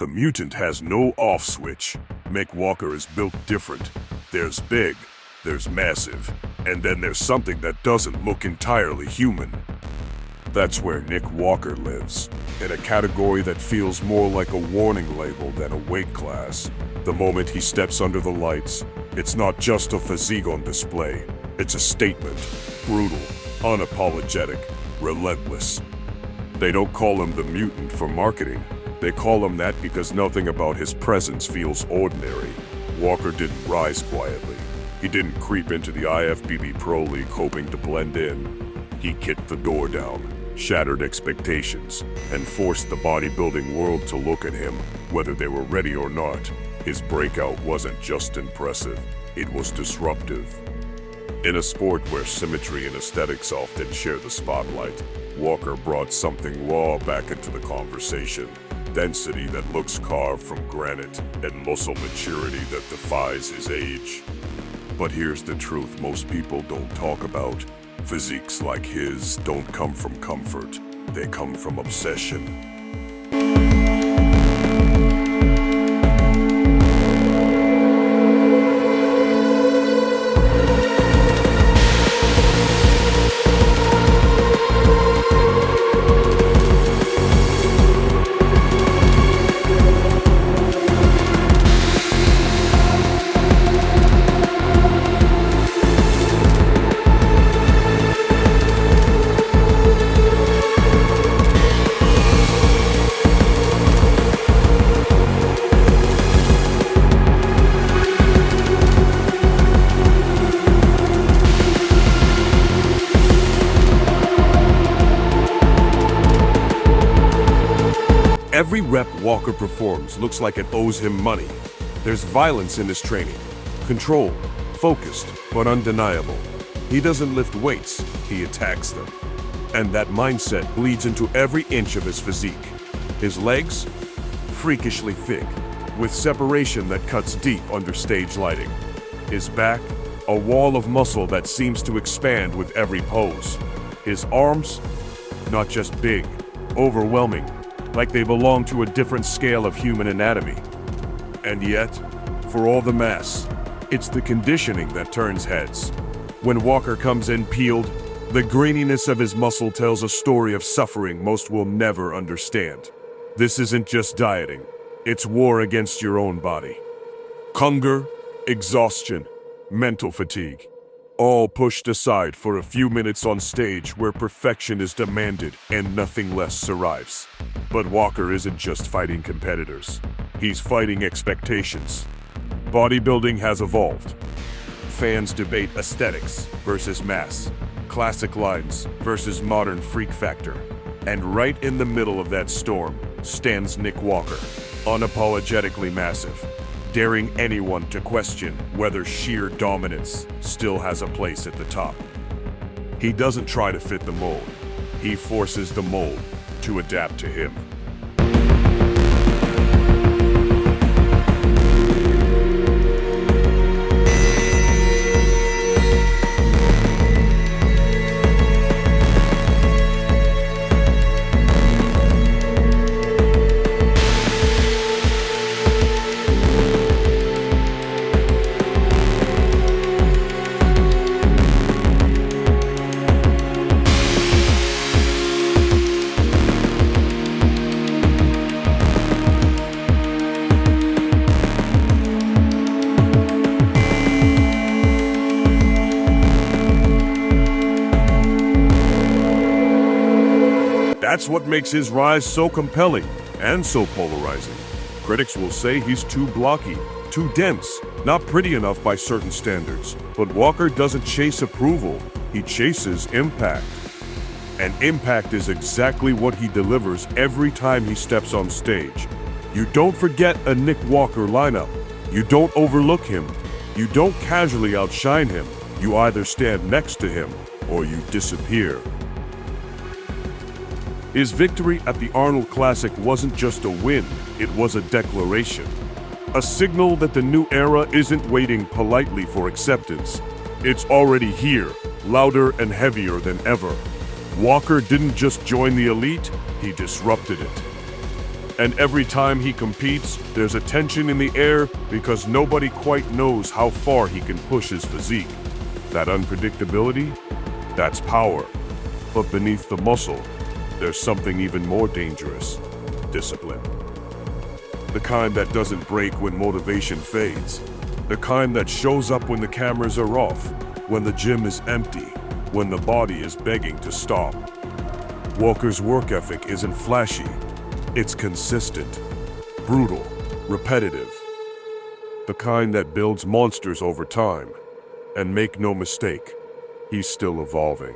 The mutant has no off switch. Mick Walker is built different. There's big, there's massive, and then there's something that doesn't look entirely human. That's where Nick Walker lives, in a category that feels more like a warning label than a weight class. The moment he steps under the lights, it's not just a physique on display. It's a statement. Brutal, unapologetic, relentless. They don't call him the mutant for marketing. They call him that because nothing about his presence feels ordinary. Walker didn't rise quietly. He didn't creep into the IFBB Pro League hoping to blend in. He kicked the door down, shattered expectations, and forced the bodybuilding world to look at him, whether they were ready or not. His breakout wasn't just impressive, it was disruptive. In a sport where symmetry and aesthetics often share the spotlight, Walker brought something raw back into the conversation. Density that looks carved from granite, and muscle maturity that defies his age. But here's the truth most people don't talk about. Physiques like his don't come from comfort, they come from obsession. Every rep Walker performs looks like it owes him money. There's violence in his training. Controlled, focused, but undeniable. He doesn't lift weights, he attacks them. And that mindset bleeds into every inch of his physique. His legs, freakishly thick, with separation that cuts deep under stage lighting. His back, a wall of muscle that seems to expand with every pose. His arms, not just big, overwhelming, like they belong to a different scale of human anatomy. And yet, for all the mass, it's the conditioning that turns heads. When Walker comes in peeled, the graininess of his muscle tells a story of suffering most will never understand. This isn't just dieting, it's war against your own body. Hunger, exhaustion, mental fatigue, all pushed aside for a few minutes on stage where perfection is demanded and nothing less survives. But Walker isn't just fighting competitors. He's fighting expectations. Bodybuilding has evolved. Fans debate aesthetics versus mass, classic lines versus modern freak factor. And right in the middle of that storm stands Nick Walker, unapologetically massive, daring anyone to question whether sheer dominance still has a place at the top. He doesn't try to fit the mold. He forces the mold to adapt to him. That's what makes his rise so compelling and so polarizing. Critics will say he's too blocky, too dense, not pretty enough by certain standards. But Walker doesn't chase approval, he chases impact. And impact is exactly what he delivers every time he steps on stage. You don't forget a Nick Walker lineup. You don't overlook him. You don't casually outshine him. You either stand next to him or you disappear. His victory at the Arnold Classic wasn't just a win, it was a declaration. A signal that the new era isn't waiting politely for acceptance. It's already here, louder and heavier than ever. Walker didn't just join the elite, he disrupted it. And every time he competes, there's a tension in the air because nobody quite knows how far he can push his physique. That unpredictability, that's power. But beneath the muscle, there's something even more dangerous: discipline. The kind that doesn't break when motivation fades. The kind that shows up when the cameras are off, when the gym is empty, when the body is begging to stop. Walker's work ethic isn't flashy. It's consistent, brutal, repetitive. The kind that builds monsters over time. And make no mistake, he's still evolving.